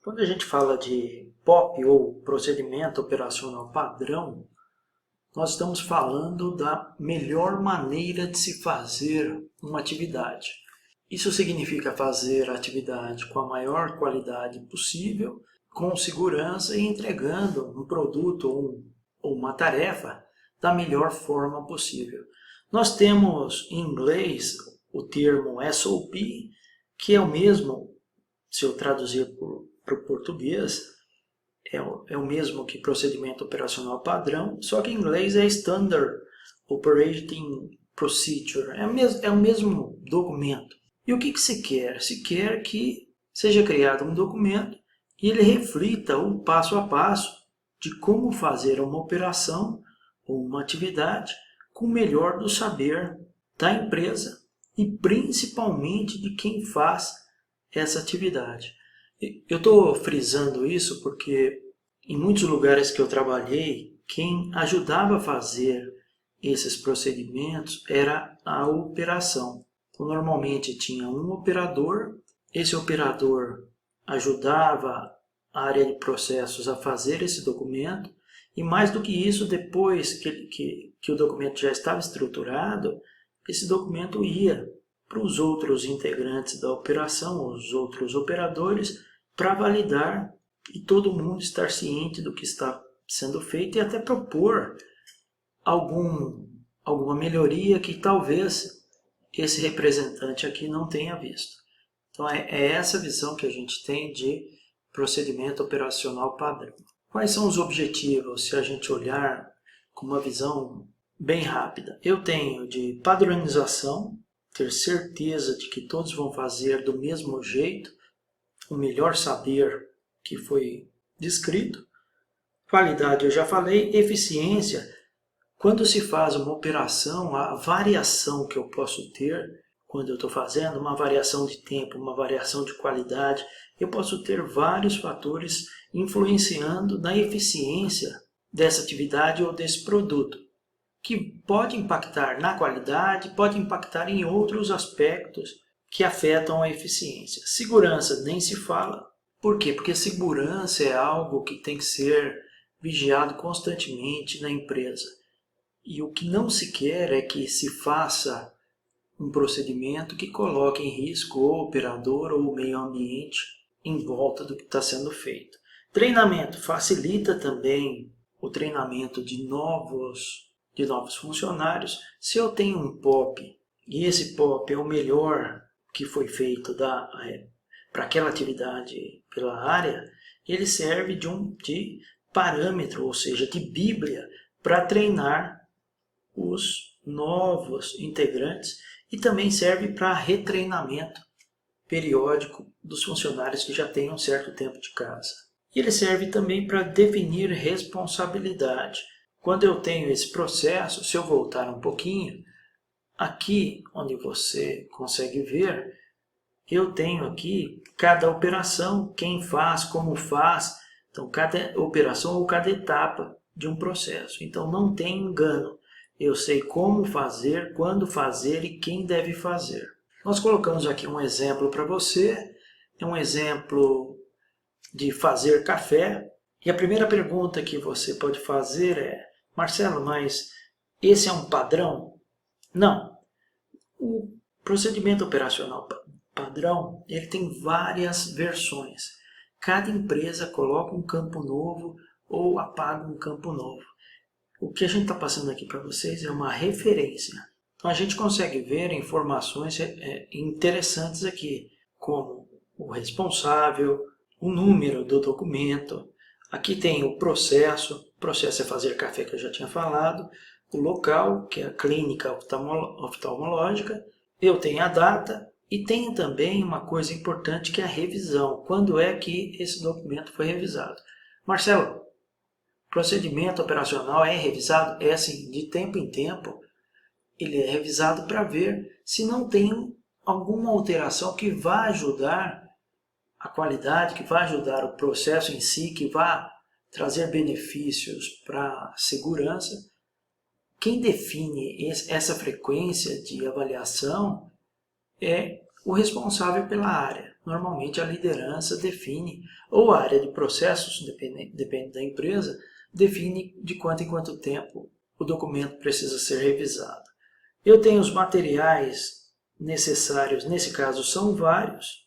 Quando a gente fala de POP ou procedimento operacional padrão, nós estamos falando da melhor maneira de se fazer uma atividade. Isso significa fazer a atividade com a maior qualidade possível, com segurança e entregando um produto ou uma tarefa da melhor forma possível. Nós temos em inglês o termo SOP, que é o mesmo, se eu traduzir para o português, é o mesmo que procedimento operacional padrão, só que em inglês é Standard Operating Procedure, é o mesmo documento. E o que se quer? Se quer que seja criado um documento e ele reflita o passo a passo de como fazer uma operação ou uma atividade com o melhor do saber da empresa e principalmente de quem faz essa atividade. Eu estou frisando isso porque em muitos lugares que eu trabalhei, quem ajudava a fazer esses procedimentos era a operação. Então, normalmente tinha um operador, esse operador ajudava a área de processos a fazer esse documento, e mais do que isso, depois que o documento já estava estruturado, esse documento ia para os outros integrantes da operação, os outros operadores, para validar e todo mundo estar ciente do que está sendo feito e até propor alguma melhoria que talvez esse representante aqui não tenha visto. Então é essa visão que a gente tem de procedimento operacional padrão. Quais são os objetivos se a gente olhar com uma visão bem rápida? Eu tenho de padronização, ter certeza de que todos vão fazer do mesmo jeito, o melhor saber que foi descrito. Qualidade eu já falei, eficiência, quando se faz uma operação, a variação que eu posso ter quando eu estou fazendo, uma variação de tempo, uma variação de qualidade, eu posso ter vários fatores influenciando na eficiência dessa atividade ou desse produto, que pode impactar na qualidade, pode impactar em outros aspectos que afetam a eficiência. Segurança nem se fala. Por quê? Porque segurança é algo que tem que ser vigiado constantemente na empresa. E o que não se quer é que se faça um procedimento que coloque em risco o operador ou o meio ambiente em volta do que está sendo feito. Treinamento facilita também o treinamento de novos funcionários. Se eu tenho um POP e esse POP é o melhor que foi feito para aquela atividade pela área, ele serve de parâmetro, ou seja, de bíblia, para treinar os novos integrantes e também serve para retreinamento periódico dos funcionários que já têm um certo tempo de casa. E ele serve também para definir responsabilidade. Quando eu tenho esse processo, se eu voltar um pouquinho, aqui onde você consegue ver, eu tenho aqui cada operação, quem faz, como faz, então cada operação ou cada etapa de um processo. Então não tem engano, eu sei como fazer, quando fazer e quem deve fazer. Nós colocamos aqui um exemplo para você, é um exemplo de fazer café, e a primeira pergunta que você pode fazer é: Marcelo, mas esse é um padrão? Não. O procedimento operacional padrão, ele tem várias versões. Cada empresa coloca um campo novo ou apaga um campo novo. O que a gente está passando aqui para vocês é uma referência. Então a gente consegue ver informações interessantes aqui, como o responsável, o número do documento. Aqui tem o processo é fazer café, que eu já tinha falado, o local, que é a clínica oftalmológica, eu tenho a data e tenho também uma coisa importante que é a revisão. Quando é que esse documento foi revisado? Marcelo, procedimento operacional é revisado? É assim, de tempo em tempo, ele é revisado para ver se não tem alguma alteração que vá ajudar a qualidade, que vai ajudar o processo em si, que vai trazer benefícios para a segurança. Quem define essa frequência de avaliação é o responsável pela área. Normalmente a liderança define, ou a área de processos, depende da empresa, define de quanto em quanto tempo o documento precisa ser revisado. Eu tenho os materiais necessários, nesse caso são vários,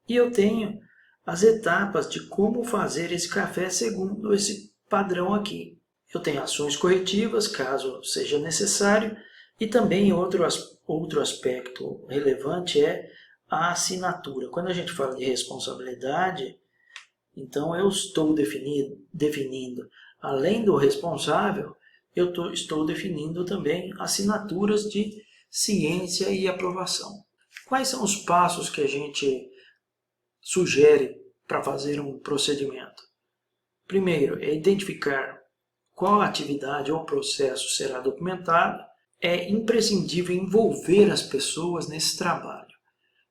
e eu tenho as etapas de como fazer esse café segundo esse padrão aqui. Eu tenho ações corretivas, caso seja necessário, e também outro aspecto relevante é a assinatura. Quando a gente fala de responsabilidade, então eu estou definindo, além do responsável, estou definindo também assinaturas de ciência e aprovação. Quais são os passos que a gente sugere para fazer um procedimento? Primeiro, é identificar qual atividade ou processo será documentado. É imprescindível envolver as pessoas nesse trabalho.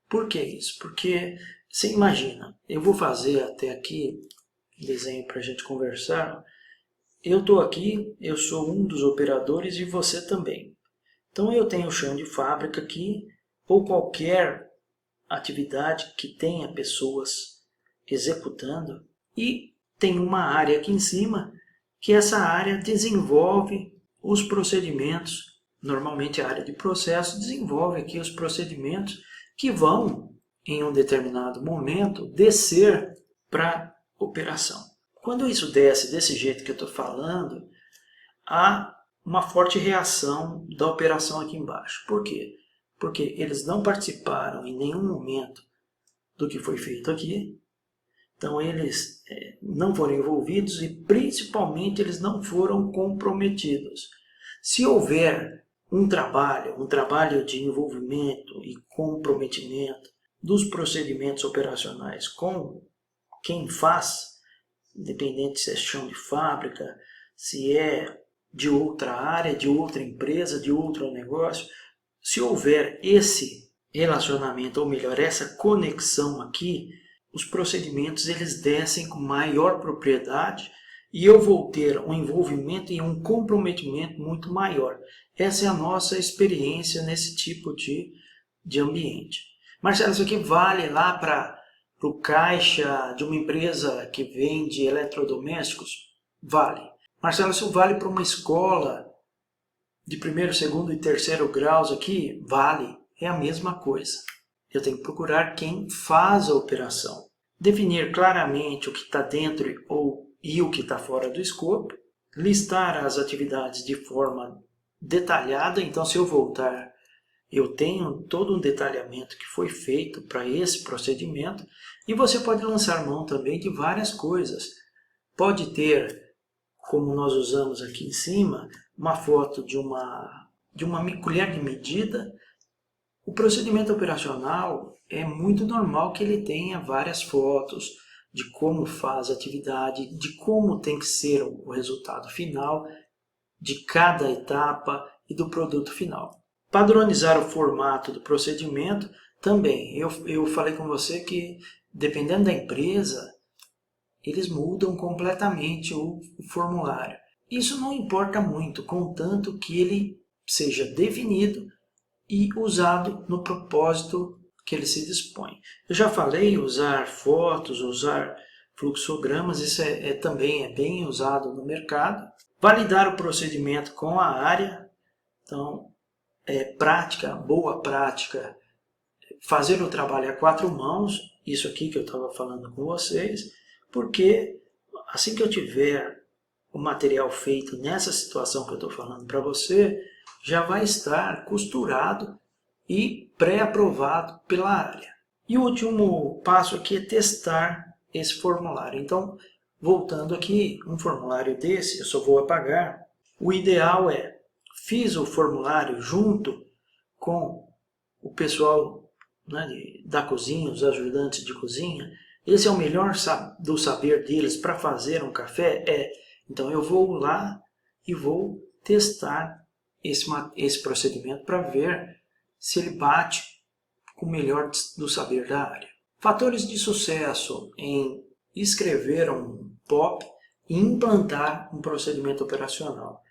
Por que isso? Porque você imagina, eu vou fazer até aqui desenho para a gente conversar. Eu estou aqui, eu sou um dos operadores e você também. Então eu tenho o chão de fábrica aqui, ou qualquer atividade que tenha pessoas executando, e tem uma área aqui em cima, que essa área desenvolve os procedimentos. Normalmente a área de processo desenvolve aqui os procedimentos que vão, em um determinado momento, descer para a operação. Quando isso desce desse jeito que eu estou falando, há uma forte reação da operação aqui embaixo. Por quê? Porque eles não participaram em nenhum momento do que foi feito aqui. Então eles não foram envolvidos e principalmente eles não foram comprometidos. Se houver um trabalho de envolvimento e comprometimento dos procedimentos operacionais com quem faz, independente se é chão de fábrica, se é de outra área, de outra empresa, de outro negócio, se houver esse relacionamento, ou melhor, essa conexão aqui, os procedimentos eles descem com maior propriedade e eu vou ter um envolvimento e um comprometimento muito maior. Essa é a nossa experiência nesse tipo de ambiente. Marcelo, isso aqui vale lá para o caixa de uma empresa que vende eletrodomésticos? Vale. Marcelo, isso vale para uma escola de primeiro, segundo e terceiro graus aqui? Vale. É a mesma coisa. Eu tenho que procurar quem faz a operação. Definir claramente o que está dentro e o que está fora do escopo. Listar as atividades de forma detalhada. Então, se eu voltar, eu tenho todo um detalhamento que foi feito para esse procedimento. E você pode lançar mão também de várias coisas. Pode ter, como nós usamos aqui em cima, uma foto de uma colher de medida. O procedimento operacional é muito normal que ele tenha várias fotos de como faz a atividade, de como tem que ser o resultado final, de cada etapa e do produto final. Padronizar o formato do procedimento também. Eu falei com você que, dependendo da empresa, eles mudam completamente o formulário. Isso não importa muito, contanto que ele seja definido e usado no propósito que ele se dispõe. Eu já falei usar fotos, usar fluxogramas, isso também é bem usado no mercado. Validar o procedimento com a área, então prática, boa prática, fazer o trabalho a quatro mãos, isso aqui que eu estava falando com vocês, porque assim que eu tiver o material feito nessa situação que eu estou falando para você, já vai estar costurado e pré-aprovado pela área. E o último passo aqui é testar esse formulário. Então, voltando aqui, um formulário desse, eu só vou apagar. O ideal é, fiz o formulário junto com o pessoal, né, da cozinha, os ajudantes de cozinha. Esse é o melhor do saber deles para fazer um café? Então eu vou lá e vou testar esse procedimento para ver se ele bate com o melhor do saber da área. Fatores de sucesso em escrever um POP e implantar um procedimento operacional.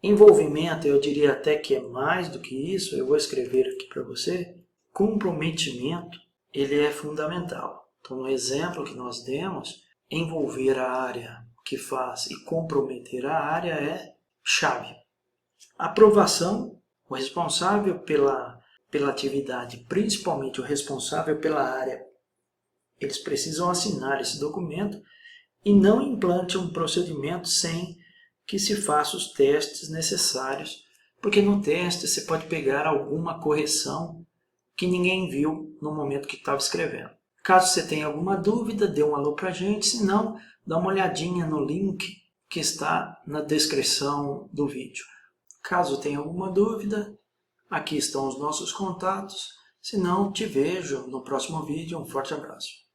Envolvimento, eu diria até que é mais do que isso, eu vou escrever aqui para você. comprometimento ele é fundamental. Então, no exemplo que nós demos, envolver a área que faz e comprometer a área é chave. Aprovação, o responsável pela atividade, principalmente o responsável pela área, eles precisam assinar esse documento e não implante um procedimento sem que se faça os testes necessários, porque no teste você pode pegar alguma correção que ninguém viu no momento que estava escrevendo. Caso você tenha alguma dúvida, dê um alô para a gente, se não, dá uma olhadinha no link que está na descrição do vídeo. Caso tenha alguma dúvida, aqui estão os nossos contatos, se não, te vejo no próximo vídeo. Um forte abraço.